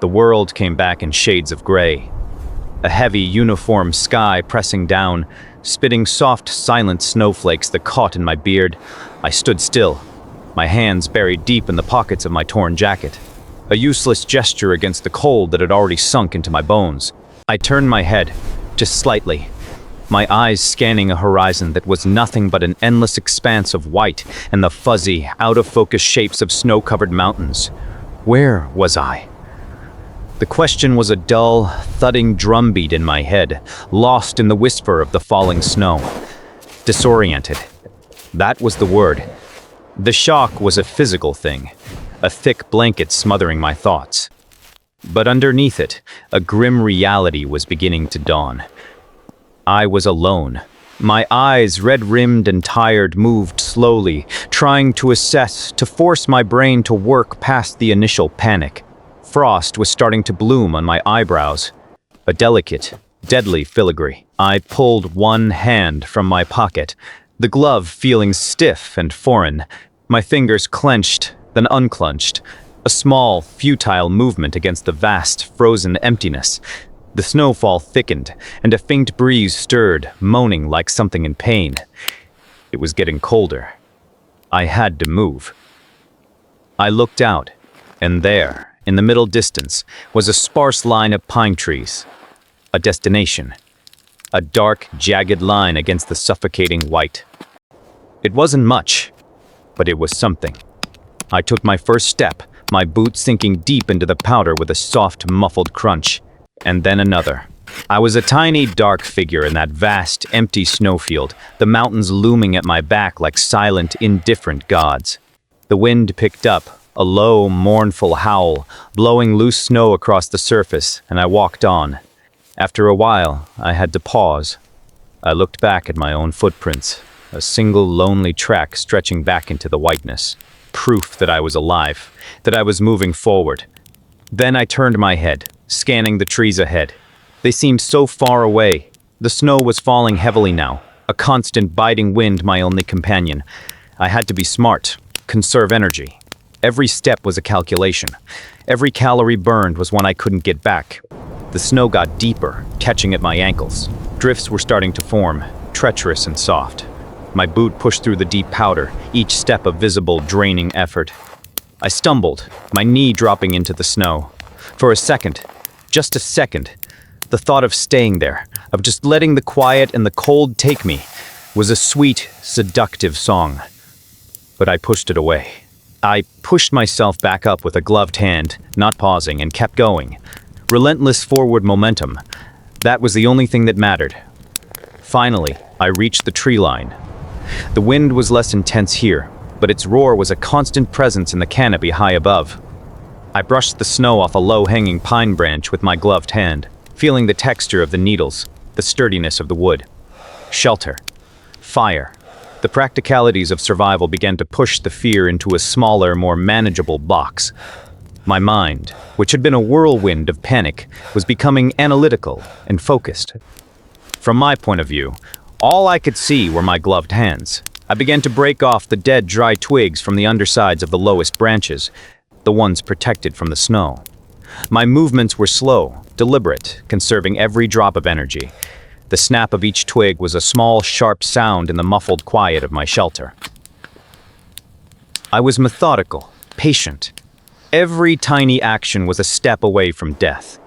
The world came back in shades of gray. A heavy, uniform sky pressing down, spitting soft, silent snowflakes that caught in my beard. I stood still, my hands buried deep in the pockets of my torn jacket. A useless gesture against the cold that had already sunk into my bones. I turned my head, just slightly, my eyes scanning a horizon that was nothing but an endless expanse of white and the fuzzy, out-of-focus shapes of snow-covered mountains. Where was I? The question was a dull, thudding drumbeat in my head, lost in the whisper of the falling snow. Disoriented. That was the word. The shock was a physical thing, a thick blanket smothering my thoughts. But underneath it, a grim reality was beginning to dawn. I was alone. My eyes, red-rimmed and tired, moved slowly, trying to assess, to force my brain to work past the initial panic. Frost was starting to bloom on my eyebrows. A delicate, deadly filigree. I pulled one hand from my pocket, the glove feeling stiff and foreign. My fingers clenched, then unclenched. A small, futile movement against the vast, frozen emptiness. The snowfall thickened, and a faint breeze stirred, moaning like something in pain. It was getting colder. I had to move. I looked out, and there, in the middle distance, was a sparse line of pine trees. A destination. A dark, jagged line against the suffocating white. It wasn't much, but it was something. I took my first step, my boot sinking deep into the powder with a soft, muffled crunch. And then another. I was a tiny, dark figure in that vast, empty snowfield, the mountains looming at my back like silent, indifferent gods. The wind picked up, a low, mournful howl, blowing loose snow across the surface, and I walked on. After a while, I had to pause. I looked back at my own footprints, a single lonely track stretching back into the whiteness. Proof that I was alive, that I was moving forward. Then I turned my head, scanning the trees ahead. They seemed so far away. The snow was falling heavily now, a constant biting wind my only companion. I had to be smart, conserve energy. Every step was a calculation. Every calorie burned was one I couldn't get back. The snow got deeper, catching at my ankles. Drifts were starting to form, treacherous and soft. My boot pushed through the deep powder, each step a visible, draining effort. I stumbled, my knee dropping into the snow. For a second, just a second, the thought of staying there, of just letting the quiet and the cold take me, was a sweet, seductive song. But I pushed it away. I pushed myself back up with a gloved hand, not pausing, and kept going. Relentless forward momentum. That was the only thing that mattered. Finally, I reached the tree line. The wind was less intense here, but its roar was a constant presence in the canopy high above. I brushed the snow off a low-hanging pine branch with my gloved hand, feeling the texture of the needles, the sturdiness of the wood. Shelter. Fire. The practicalities of survival began to push the fear into a smaller, more manageable box. My mind, which had been a whirlwind of panic, was becoming analytical and focused. From my point of view, all I could see were my gloved hands. I began to break off the dead, dry twigs from the undersides of the lowest branches, the ones protected from the snow. My movements were slow, deliberate, conserving every drop of energy. The snap of each twig was a small, sharp sound in the muffled quiet of my shelter. I was methodical, patient. Every tiny action was a step away from death.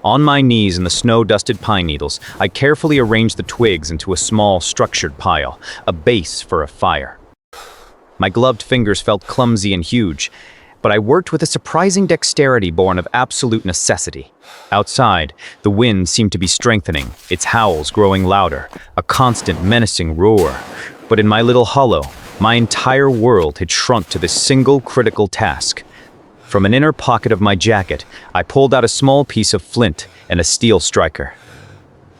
On my knees in the snow-dusted pine needles, I carefully arranged the twigs into a small, structured pile, a base for a fire. My gloved fingers felt clumsy and huge, but I worked with a surprising dexterity born of absolute necessity. Outside, the wind seemed to be strengthening, its howls growing louder, a constant menacing roar. But in my little hollow, my entire world had shrunk to this single critical task. From an inner pocket of my jacket, I pulled out a small piece of flint and a steel striker.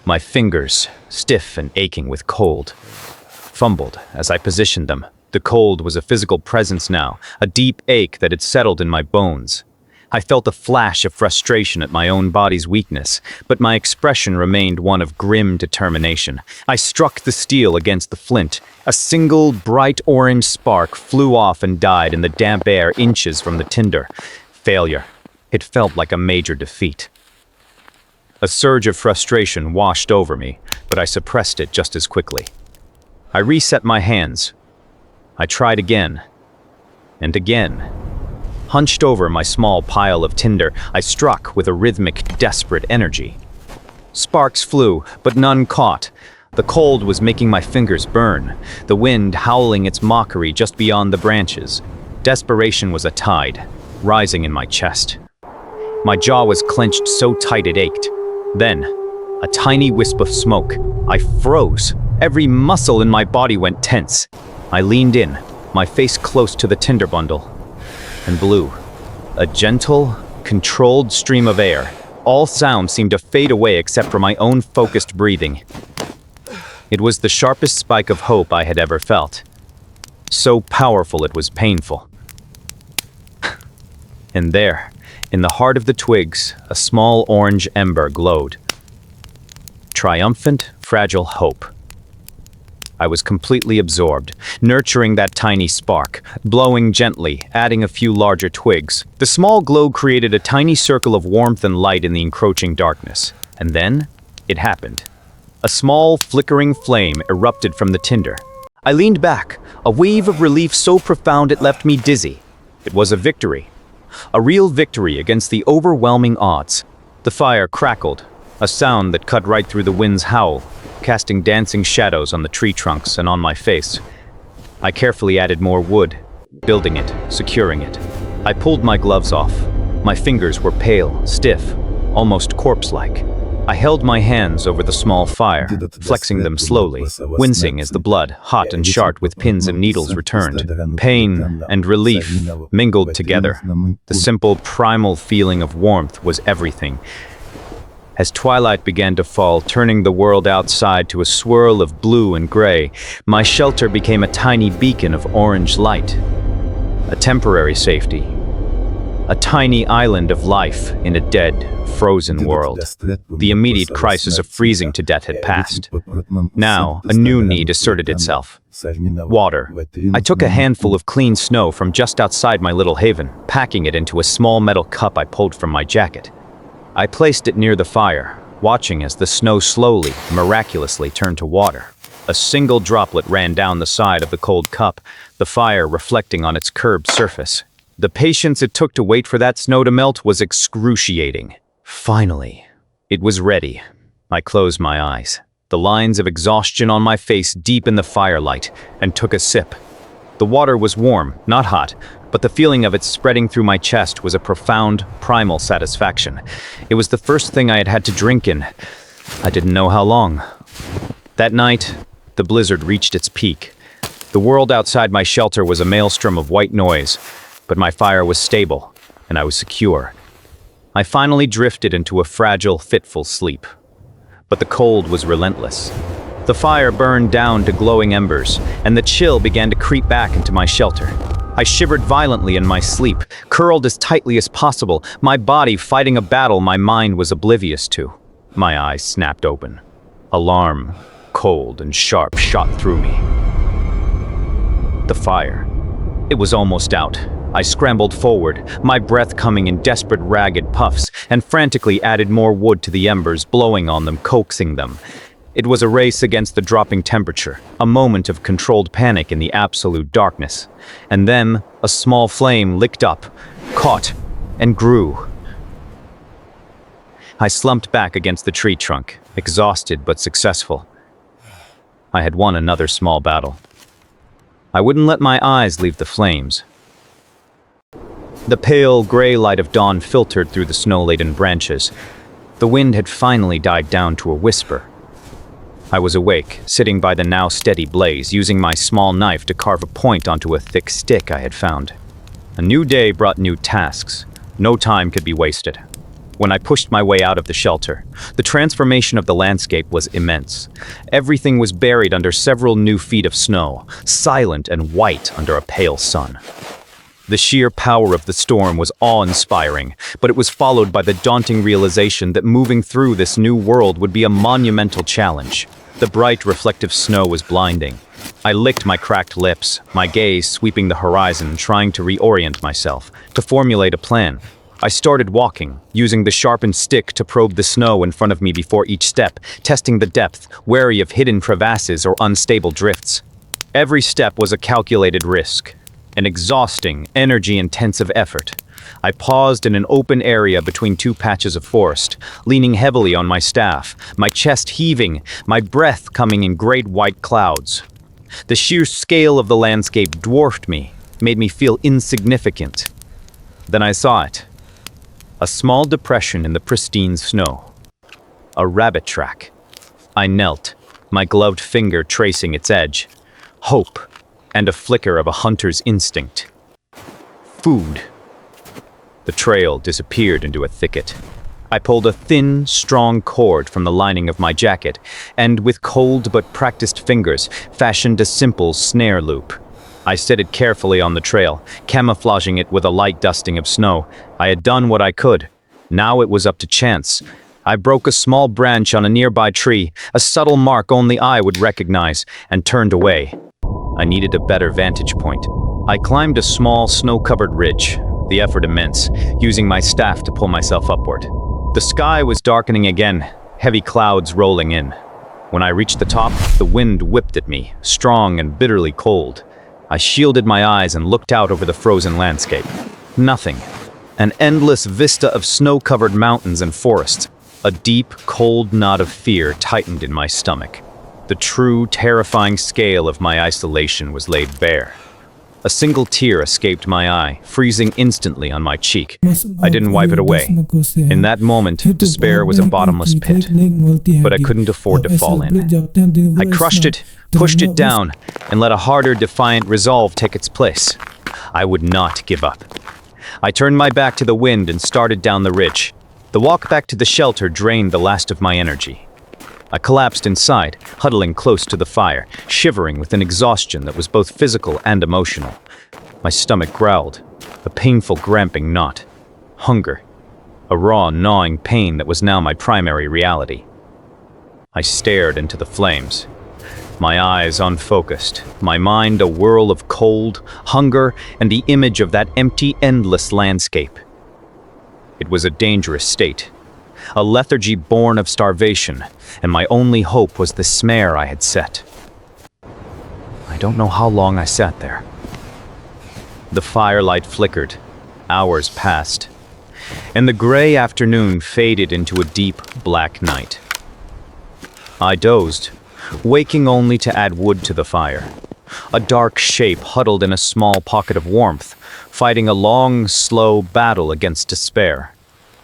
My fingers, stiff and aching with cold, fumbled as I positioned them. The cold was a physical presence now, a deep ache that had settled in my bones. I felt a flash of frustration at my own body's weakness, but my expression remained one of grim determination. I struck the steel against the flint. A single bright orange spark flew off and died in the damp air inches from the tinder. Failure. It felt like a major defeat. A surge of frustration washed over me, but I suppressed it just as quickly. I reset my hands. I tried again, and again. Hunched over my small pile of tinder, I struck with a rhythmic, desperate energy. Sparks flew, but none caught. The cold was making my fingers burn, the wind howling its mockery just beyond the branches. Desperation was a tide, rising in my chest. My jaw was clenched so tight it ached. Then, a tiny wisp of smoke. I froze. Every muscle in my body went tense. I leaned in, my face close to the tinder bundle, and blew. A gentle, controlled stream of air. All sound seemed to fade away except for my own focused breathing. It was the sharpest spike of hope I had ever felt. So powerful it was painful. And there, in the heart of the twigs, a small orange ember glowed. Triumphant, fragile hope. I was completely absorbed, nurturing that tiny spark, blowing gently, adding a few larger twigs. The small glow created a tiny circle of warmth and light in the encroaching darkness. And then, it happened. A small, flickering flame erupted from the tinder. I leaned back, a wave of relief so profound it left me dizzy. It was a victory. A real victory against the overwhelming odds. The fire crackled, a sound that cut right through the wind's howl, casting dancing shadows on the tree trunks and on my face. I carefully added more wood, building it, securing it. I pulled my gloves off. My fingers were pale, stiff, almost corpse-like. I held my hands over the small fire, flexing them slowly, wincing as the blood, hot and sharp with pins and needles, returned. Pain and relief mingled together. The simple, primal feeling of warmth was everything. As twilight began to fall, turning the world outside to a swirl of blue and gray, my shelter became a tiny beacon of orange light. A temporary safety. A tiny island of life in a dead, frozen world. The immediate crisis of freezing to death had passed. Now, a new need asserted itself. Water. I took a handful of clean snow from just outside my little haven, packing it into a small metal cup I pulled from my jacket. I placed it near the fire, watching as the snow slowly, miraculously turned to water. A single droplet ran down the side of the cold cup, the fire reflecting on its curved surface. The patience it took to wait for that snow to melt was excruciating. Finally, it was ready. I closed my eyes, the lines of exhaustion on my face deep in the firelight, and took a sip. The water was warm, not hot, but the feeling of it spreading through my chest was a profound, primal satisfaction. It was the first thing I had had to drink in. I didn't know how long. That night, the blizzard reached its peak. The world outside my shelter was a maelstrom of white noise, but my fire was stable, and I was secure. I finally drifted into a fragile, fitful sleep. But the cold was relentless. The fire burned down to glowing embers, and the chill began to creep back into my shelter. I shivered violently in my sleep, curled as tightly as possible, my body fighting a battle my mind was oblivious to. My eyes snapped open. Alarm, cold and sharp, shot through me. The fire. It was almost out. I scrambled forward, my breath coming in desperate, ragged puffs, and frantically added more wood to the embers, blowing on them, coaxing them. It was a race against the dropping temperature, a moment of controlled panic in the absolute darkness. And then, a small flame licked up, caught, and grew. I slumped back against the tree trunk, exhausted but successful. I had won another small battle. I wouldn't let my eyes leave the flames. The pale, gray light of dawn filtered through the snow-laden branches. The wind had finally died down to a whisper. I was awake, sitting by the now steady blaze, using my small knife to carve a point onto a thick stick I had found. A new day brought new tasks. No time could be wasted. When I pushed my way out of the shelter, the transformation of the landscape was immense. Everything was buried under several new feet of snow, silent and white under a pale sun. The sheer power of the storm was awe-inspiring, but it was followed by the daunting realization that moving through this new world would be a monumental challenge. The bright, reflective snow was blinding. I licked my cracked lips, my gaze sweeping the horizon, trying to reorient myself, to formulate a plan. I started walking, using the sharpened stick to probe the snow in front of me before each step, testing the depth, wary of hidden crevasses or unstable drifts. Every step was a calculated risk, an exhausting, energy-intensive effort. I paused in an open area between two patches of forest, leaning heavily on my staff, my chest heaving, my breath coming in great white clouds. The sheer scale of the landscape dwarfed me, made me feel insignificant. Then I saw it. A small depression in the pristine snow. A rabbit track. I knelt, my gloved finger tracing its edge. Hope, and a flicker of a hunter's instinct. Food. The trail disappeared into a thicket. I pulled a thin, strong cord from the lining of my jacket, and with cold but practiced fingers, fashioned a simple snare loop. I set it carefully on the trail, camouflaging it with a light dusting of snow. I had done what I could. Now it was up to chance. I broke a small branch on a nearby tree, a subtle mark only I would recognize, and turned away. I needed a better vantage point. I climbed a small, snow-covered ridge, the effort immense, using my staff to pull myself upward. The sky was darkening again, heavy clouds rolling in. When I reached the top, the wind whipped at me, strong and bitterly cold. I shielded my eyes and looked out over the frozen landscape. Nothing. An endless vista of snow-covered mountains and forests. A deep, cold knot of fear tightened in my stomach. The true, terrifying scale of my isolation was laid bare. A single tear escaped my eye, freezing instantly on my cheek. I didn't wipe it away. In that moment, despair was a bottomless pit, but I couldn't afford to fall in. I crushed it, pushed it down, and let a harder, defiant resolve take its place. I would not give up. I turned my back to the wind and started down the ridge. The walk back to the shelter drained the last of my energy. I collapsed inside, huddling close to the fire, shivering with an exhaustion that was both physical and emotional. My stomach growled, a painful gramping knot. Hunger, a raw, gnawing pain that was now my primary reality. I stared into the flames, my eyes unfocused, my mind a whirl of cold, hunger, and the image of that empty, endless landscape. It was a dangerous state. A lethargy born of starvation, and my only hope was the snare I had set. I don't know how long I sat there. The firelight flickered, hours passed, and the gray afternoon faded into a deep, black night. I dozed, waking only to add wood to the fire. A dark shape huddled in a small pocket of warmth, fighting a long, slow battle against despair.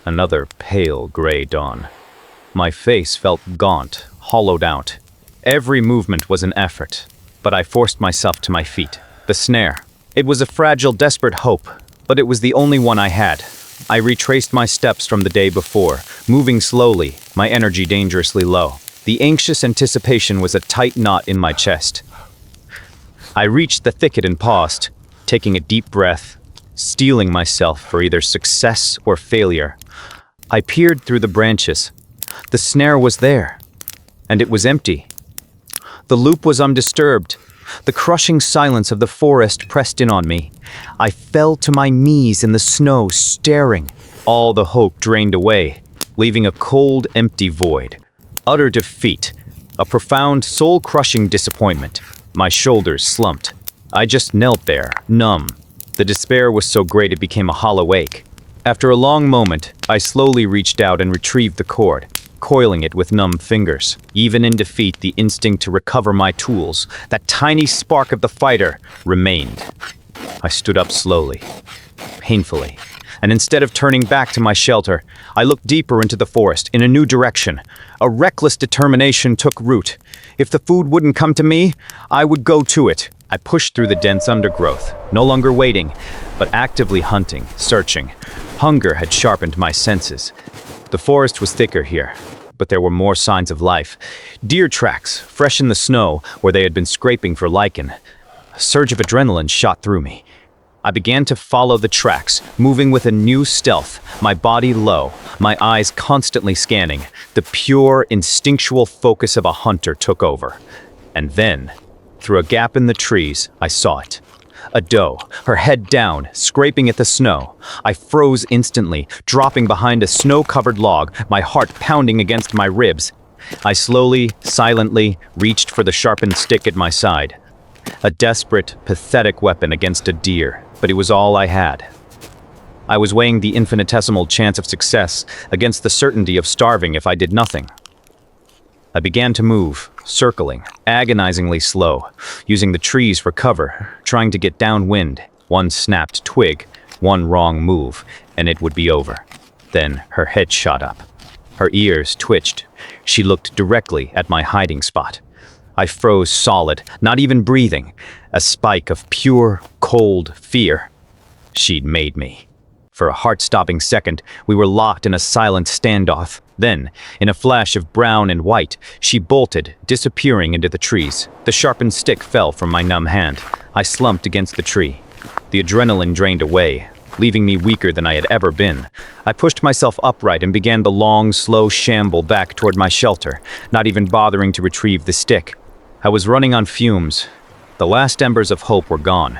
Another pale gray dawn. My face felt gaunt, hollowed out. Every movement was an effort, but I forced myself to my feet. The snare. It was a fragile, desperate hope, but it was the only one I had. I retraced my steps from the day before, moving slowly, my energy dangerously low. The anxious anticipation was a tight knot in my chest. I reached the thicket and paused, taking a deep breath, steeling myself for either success or failure. I peered through the branches. The snare was there, and it was empty. The loop was undisturbed. The crushing silence of the forest pressed in on me. I fell to my knees in the snow, staring. All the hope drained away, leaving a cold, empty void. Utter defeat. A profound, soul-crushing disappointment. My shoulders slumped. I just knelt there, numb. The despair was so great it became a hollow ache. After a long moment, I slowly reached out and retrieved the cord, coiling it with numb fingers. Even in defeat, the instinct to recover my tools, that tiny spark of the fighter, remained. I stood up slowly, painfully, and instead of turning back to my shelter, I looked deeper into the forest, in a new direction. A reckless determination took root. If the food wouldn't come to me, I would go to it. I pushed through the dense undergrowth, no longer waiting, but actively hunting, searching. Hunger had sharpened my senses. The forest was thicker here, but there were more signs of life. Deer tracks, fresh in the snow, where they had been scraping for lichen. A surge of adrenaline shot through me. I began to follow the tracks, moving with a new stealth, my body low, my eyes constantly scanning. The pure, instinctual focus of a hunter took over. And then, through a gap in the trees, I saw it. A doe, her head down, scraping at the snow. I froze instantly, dropping behind a snow-covered log, my heart pounding against my ribs. I slowly, silently, reached for the sharpened stick at my side. A desperate, pathetic weapon against a deer, but it was all I had. I was weighing the infinitesimal chance of success against the certainty of starving if I did nothing. I began to move, circling, agonizingly slow, using the trees for cover, trying to get downwind. One snapped twig, one wrong move, and it would be over. Then her head shot up. Her ears twitched. She looked directly at my hiding spot. I froze solid, not even breathing, a spike of pure, cold fear. She'd made me. For a heart-stopping second, we were locked in a silent standoff. Then, in a flash of brown and white, she bolted, disappearing into the trees. The sharpened stick fell from my numb hand. I slumped against the tree. The adrenaline drained away, leaving me weaker than I had ever been. I pushed myself upright and began the long, slow shamble back toward my shelter, not even bothering to retrieve the stick. I was running on fumes. The last embers of hope were gone.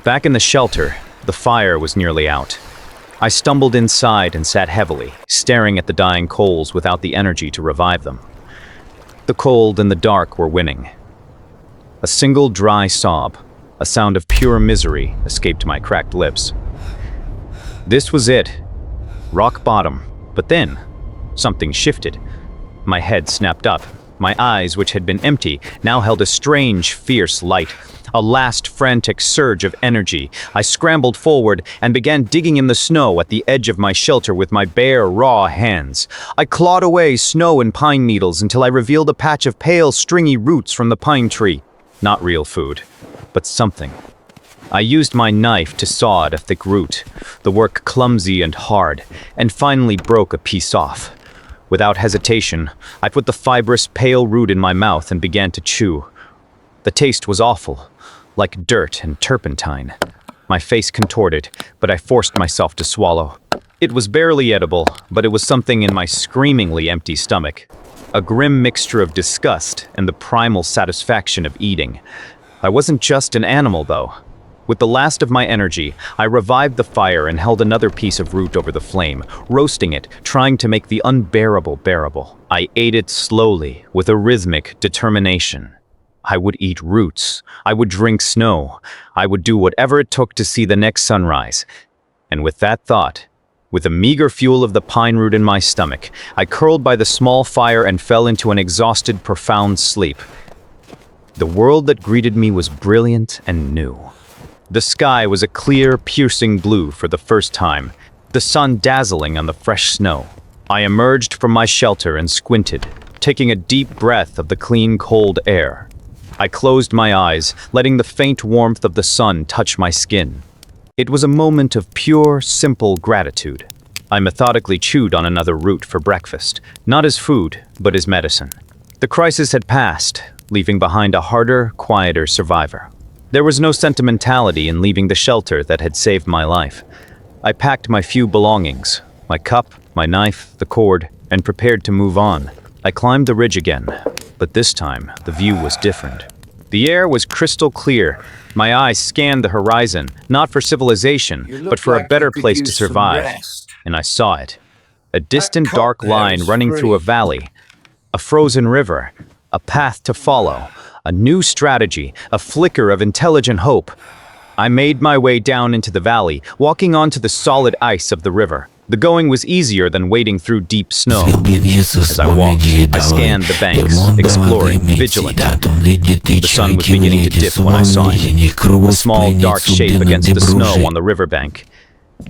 Back in the shelter, the fire was nearly out. I stumbled inside and sat heavily, staring at the dying coals without the energy to revive them. The cold and the dark were winning. A single dry sob, a sound of pure misery, escaped my cracked lips. This was it. Rock bottom. But then, something shifted. My head snapped up. My eyes, which had been empty, now held a strange, fierce light. A last frantic surge of energy. I scrambled forward and began digging in the snow at the edge of my shelter with my bare, raw hands. I clawed away snow and pine needles until I revealed a patch of pale, stringy roots from the pine tree. Not real food, but something. I used my knife to saw at a thick root, the work clumsy and hard, and finally broke a piece off. Without hesitation, I put the fibrous, pale root in my mouth and began to chew. The taste was awful, like dirt and turpentine. My face contorted, but I forced myself to swallow. It was barely edible, but it was something in my screamingly empty stomach. A grim mixture of disgust and the primal satisfaction of eating. I wasn't just an animal, though. With the last of my energy, I revived the fire and held another piece of root over the flame, roasting it, trying to make the unbearable bearable. I ate it slowly, with a rhythmic determination. I would eat roots. I would drink snow. I would do whatever it took to see the next sunrise. And with that thought, with the meager fuel of the pine root in my stomach, I curled by the small fire and fell into an exhausted, profound sleep. The world that greeted me was brilliant and new. The sky was a clear, piercing blue for the first time, the sun dazzling on the fresh snow. I emerged from my shelter and squinted, taking a deep breath of the clean, cold air. I closed my eyes, letting the faint warmth of the sun touch my skin. It was a moment of pure, simple gratitude. I methodically chewed on another root for breakfast, not as food, but as medicine. The crisis had passed, leaving behind a harder, quieter survivor. There was no sentimentality in leaving the shelter that had saved my life. I packed my few belongings, my cup, my knife, the cord, and prepared to move on. I climbed the ridge again, but this time the view was different. The air was crystal clear. My eyes scanned the horizon, not for civilization, but for a better place to survive. And I saw it. A distant dark line running through a valley, a frozen river, a path to follow. A new strategy, a flicker of intelligent hope. I made my way down into the valley, walking onto the solid ice of the river. The going was easier than wading through deep snow. As I walked, I scanned the banks, exploring, vigilant. The sun was beginning to dip when I saw it, a small dark shape against the snow on the riverbank.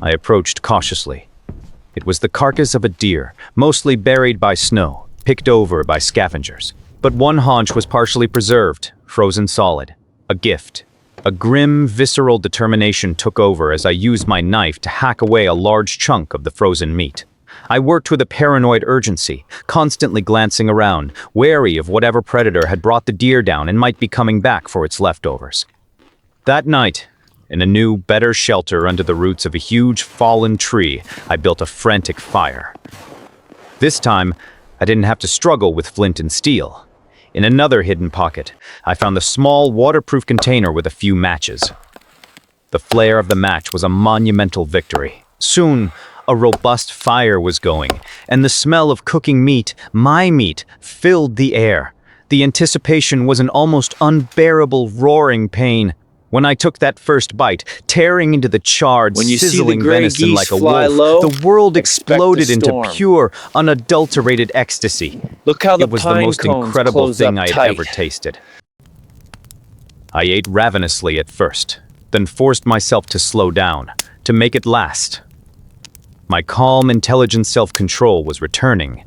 I approached cautiously. It was the carcass of a deer, mostly buried by snow, picked over by scavengers. But one haunch was partially preserved, frozen solid. A gift. A grim, visceral determination took over as I used my knife to hack away a large chunk of the frozen meat. I worked with a paranoid urgency, constantly glancing around, wary of whatever predator had brought the deer down and might be coming back for its leftovers. That night, in a new, better shelter under the roots of a huge, fallen tree, I built a frantic fire. This time, I didn't have to struggle with flint and steel. In another hidden pocket, I found the small, waterproof container with a few matches. The flare of the match was a monumental victory. Soon, a robust fire was going, and the smell of cooking meat, my meat, filled the air. The anticipation was an almost unbearable roaring pain. When I took that first bite, tearing into the charred, sizzling venison like a wolf, the world exploded into pure, unadulterated ecstasy. Look how it was the most incredible thing I had ever tasted. I ate ravenously at first, then forced myself to slow down, to make it last. My calm, intelligent self-control was returning.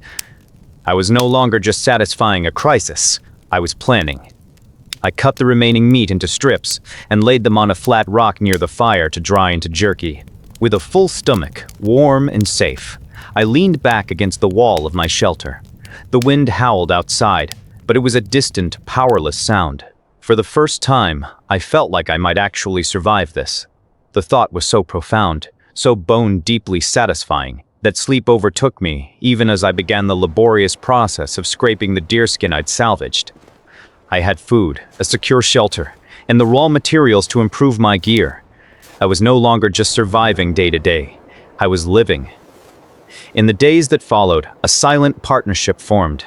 I was no longer just satisfying a crisis, I was planning. I cut the remaining meat into strips and laid them on a flat rock near the fire to dry into jerky. With a full stomach, warm and safe, I leaned back against the wall of my shelter. The wind howled outside, but it was a distant, powerless sound. For the first time, I felt like I might actually survive this. The thought was so profound, so bone-deeply satisfying, that sleep overtook me even as I began the laborious process of scraping the deerskin I'd salvaged. I had food, a secure shelter, and the raw materials to improve my gear. I was no longer just surviving day to day. I was living. In the days that followed, a silent partnership formed.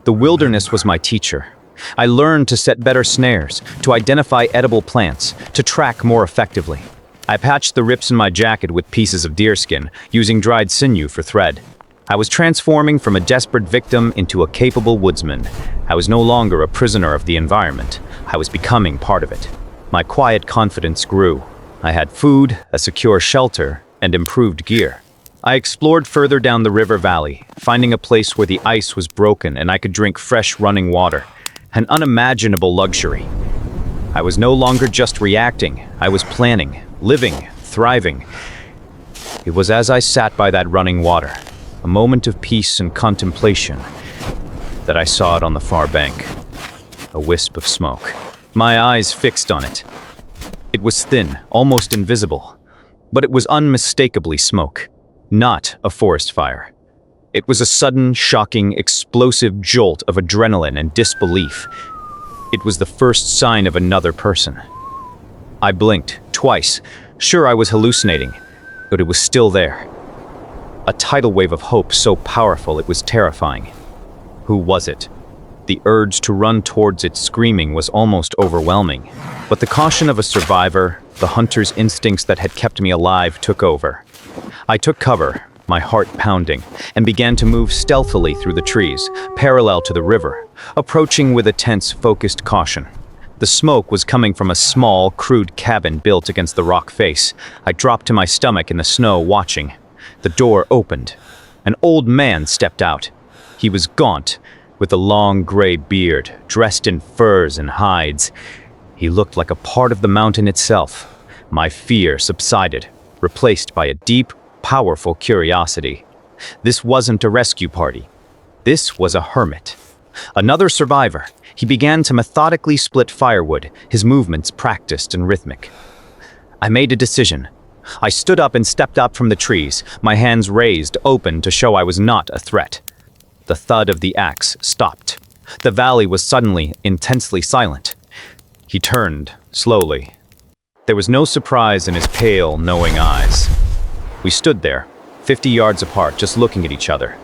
The wilderness was my teacher. I learned to set better snares, to identify edible plants, to track more effectively. I patched the rips in my jacket with pieces of deerskin, using dried sinew for thread. I was transforming from a desperate victim into a capable woodsman. I was no longer a prisoner of the environment. I was becoming part of it. My quiet confidence grew. I had food, a secure shelter, and improved gear. I explored further down the river valley, finding a place where the ice was broken and I could drink fresh running water. An unimaginable luxury. I was no longer just reacting. I was planning, living, thriving. It was as I sat by that running water, a moment of peace and contemplation, that I saw it on the far bank. A wisp of smoke. My eyes fixed on it. It was thin, almost invisible, but it was unmistakably smoke, not a forest fire. It was a sudden, shocking, explosive jolt of adrenaline and disbelief. It was the first sign of another person. I blinked twice, sure I was hallucinating, but it was still there. A tidal wave of hope so powerful it was terrifying. Who was it? The urge to run towards it screaming was almost overwhelming. But the caution of a survivor, the hunter's instincts that had kept me alive, took over. I took cover, my heart pounding, and began to move stealthily through the trees, parallel to the river, approaching with a tense, focused caution. The smoke was coming from a small, crude cabin built against the rock face. I dropped to my stomach in the snow, watching. The door opened. An old man stepped out. He was gaunt, with a long gray beard, dressed in furs and hides. He looked like a part of the mountain itself. My fear subsided, replaced by a deep, powerful curiosity. This wasn't a rescue party. This was a hermit. Another survivor. He began to methodically split firewood, his movements practiced and rhythmic. I made a decision. I stood up and stepped up from the trees, my hands raised, open to show I was not a threat. The thud of the axe stopped. The valley was suddenly intensely silent. He turned, slowly. There was no surprise in his pale, knowing eyes. We stood there, 50 yards apart, just looking at each other.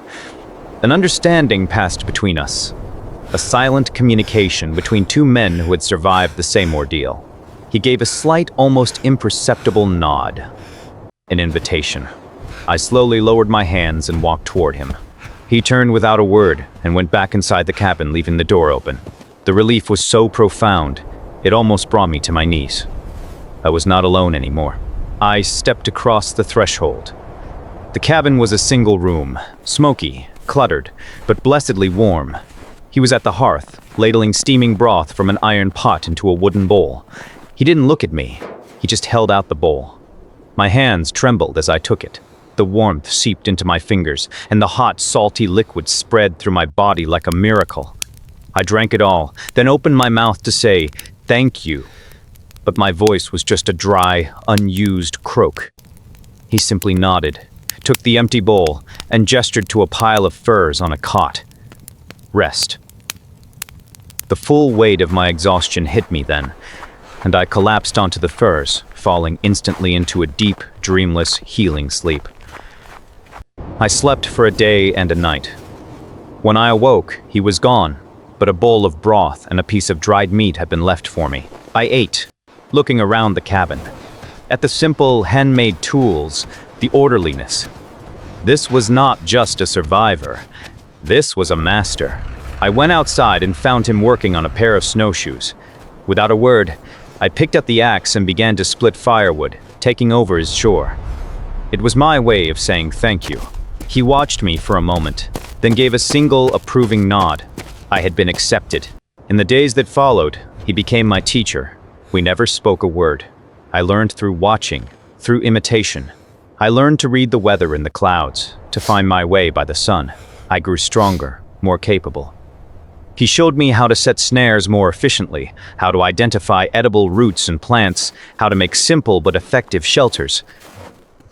An understanding passed between us. A silent communication between two men who had survived the same ordeal. He gave a slight, almost imperceptible nod. An invitation. I slowly lowered my hands and walked toward him. He turned without a word and went back inside the cabin, leaving the door open. The relief was so profound, it almost brought me to my knees. I was not alone anymore. I stepped across the threshold. The cabin was a single room, smoky, cluttered, but blessedly warm. He was at the hearth, ladling steaming broth from an iron pot into a wooden bowl. He didn't look at me. He just held out the bowl. My hands trembled as I took it. The warmth seeped into my fingers, and the hot, salty liquid spread through my body like a miracle. I drank it all, then opened my mouth to say, "Thank you." But my voice was just a dry, unused croak. He simply nodded, took the empty bowl, and gestured to a pile of furs on a cot. Rest. The full weight of my exhaustion hit me then, and I collapsed onto the furs, falling instantly into a deep, dreamless, healing sleep. I slept for a day and a night. When I awoke, he was gone, but a bowl of broth and a piece of dried meat had been left for me. I ate, looking around the cabin, at the simple, handmade tools, the orderliness. This was not just a survivor. This was a master. I went outside and found him working on a pair of snowshoes. Without a word, I picked up the axe and began to split firewood, taking over his chore. It was my way of saying thank you. He watched me for a moment, then gave a single approving nod. I had been accepted. In the days that followed, he became my teacher. We never spoke a word. I learned through watching, through imitation. I learned to read the weather in the clouds, to find my way by the sun. I grew stronger, more capable. He showed me how to set snares more efficiently, how to identify edible roots and plants, how to make simple but effective shelters.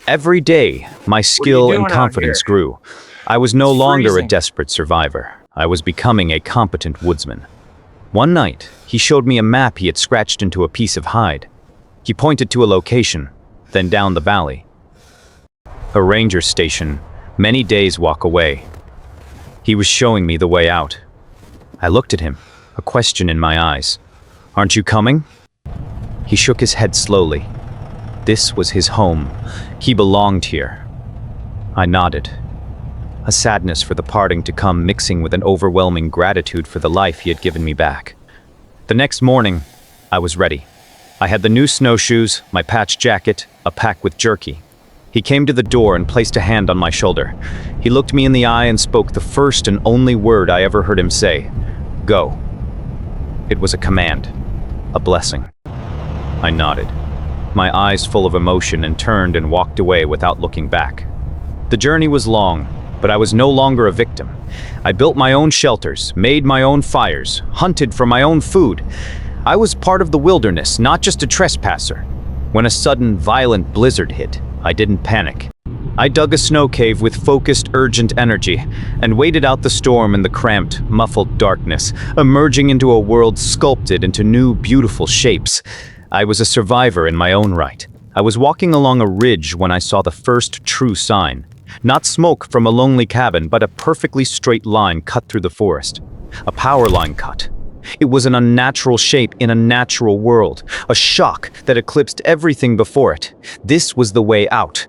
Every day, my skill and confidence grew. I was no longer a desperate survivor. I was becoming a competent woodsman. One night, he showed me a map he had scratched into a piece of hide. He pointed to a location, then down the valley. A ranger station, many days' walk away. He was showing me the way out. I looked at him, a question in my eyes. "Aren't you coming?" He shook his head slowly. This was his home. He belonged here. I nodded. A sadness for the parting to come mixing with an overwhelming gratitude for the life he had given me back. The next morning, I was ready. I had the new snowshoes, my patch jacket, a pack with jerky. He came to the door and placed a hand on my shoulder. He looked me in the eye and spoke the first and only word I ever heard him say. "Go." It was a command, a blessing. I nodded, my eyes full of emotion, and turned and walked away without looking back. The journey was long, but I was no longer a victim. I built my own shelters, made my own fires, hunted for my own food. I was part of the wilderness, not just a trespasser. When a sudden, violent blizzard hit, I didn't panic. I dug a snow cave with focused, urgent energy and waited out the storm in the cramped, muffled darkness, emerging into a world sculpted into new, beautiful shapes. I was a survivor in my own right. I was walking along a ridge when I saw the first true sign. Not smoke from a lonely cabin, but a perfectly straight line cut through the forest. A power line cut. It was an unnatural shape in a natural world, a shock that eclipsed everything before it. This was the way out.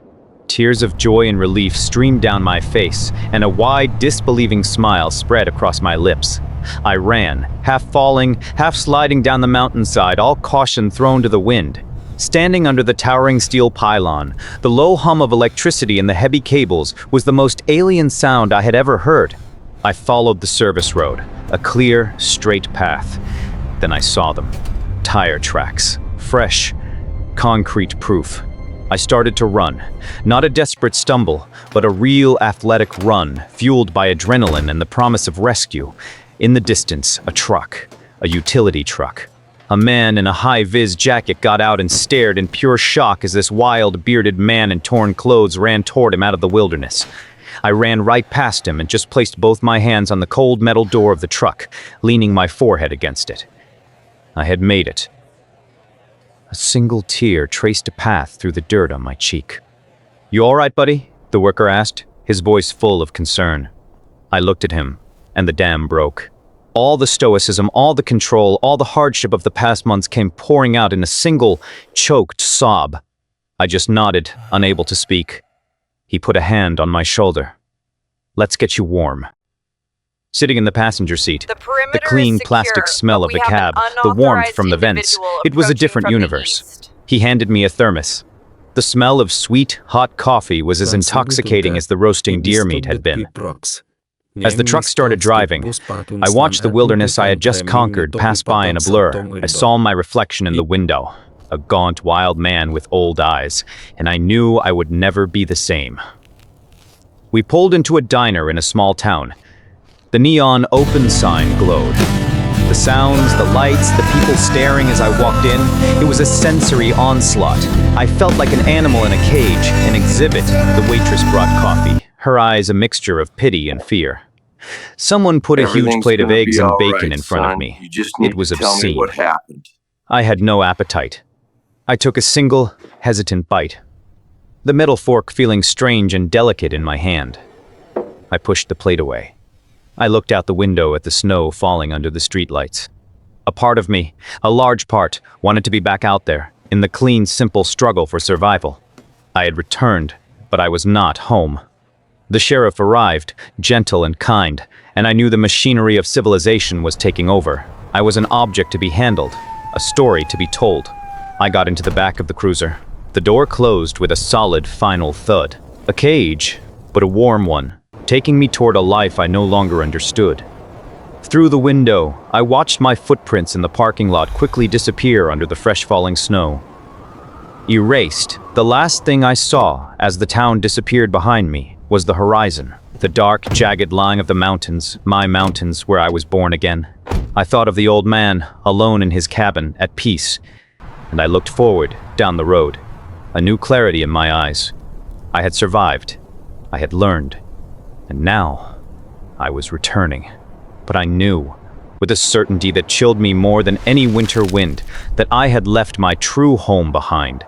Tears of joy and relief streamed down my face, and a wide, disbelieving smile spread across my lips. I ran, half falling, half sliding down the mountainside, all caution thrown to the wind. Standing under the towering steel pylon, the low hum of electricity in the heavy cables was the most alien sound I had ever heard. I followed the service road, a clear, straight path. Then I saw them. Tire tracks. Fresh, concrete proof. I started to run. Not a desperate stumble, but a real athletic run, fueled by adrenaline and the promise of rescue. In the distance, a truck. A utility truck. A man in a high-vis jacket got out and stared in pure shock as this wild, bearded man in torn clothes ran toward him out of the wilderness. I ran right past him and just placed both my hands on the cold metal door of the truck, leaning my forehead against it. I had made it. A single tear traced a path through the dirt on my cheek. "You all right, buddy?" the worker asked, his voice full of concern. I looked at him, and the dam broke. All the stoicism, all the control, all the hardship of the past months came pouring out in a single, choked sob. I just nodded, unable to speak. He put a hand on my shoulder. "Let's get you warm." Sitting in the passenger seat, the clean plastic smell of the cab, the warmth from the vents, it was a different universe. He handed me a thermos. The smell of sweet, hot coffee was as intoxicating as the roasting deer meat had been. As the truck started driving, I watched the wilderness I had just conquered pass by in a blur. I saw my reflection in the window, a gaunt, wild man with old eyes, and I knew I would never be the same. We pulled into a diner in a small town. The neon open sign glowed. The sounds, the lights, the people staring as I walked in, it was a sensory onslaught. I felt like an animal in a cage, an exhibit. The waitress brought coffee, her eyes a mixture of pity and fear. Someone put a huge Everything's plate of gonna eggs be and all bacon right, in front of son. me. You just It need was to tell me obscene. what happened. I had no appetite. I took a single, hesitant bite, the metal fork feeling strange and delicate in my hand. I pushed the plate away. I looked out the window at the snow falling under the streetlights. A part of me, a large part, wanted to be back out there, in the clean, simple struggle for survival. I had returned, but I was not home. The sheriff arrived, gentle and kind, and I knew the machinery of civilization was taking over. I was an object to be handled, a story to be told. I got into the back of the cruiser. The door closed with a solid, final thud. A cage, but a warm one, taking me toward a life I no longer understood. Through the window, I watched my footprints in the parking lot quickly disappear under the fresh-falling snow. Erased, the last thing I saw as the town disappeared behind me was the horizon, the dark, jagged line of the mountains, my mountains where I was born again. I thought of the old man, alone in his cabin, at peace, and I looked forward, down the road, a new clarity in my eyes. I had survived, I had learned, and now I was returning. But I knew, with a certainty that chilled me more than any winter wind, that I had left my true home behind.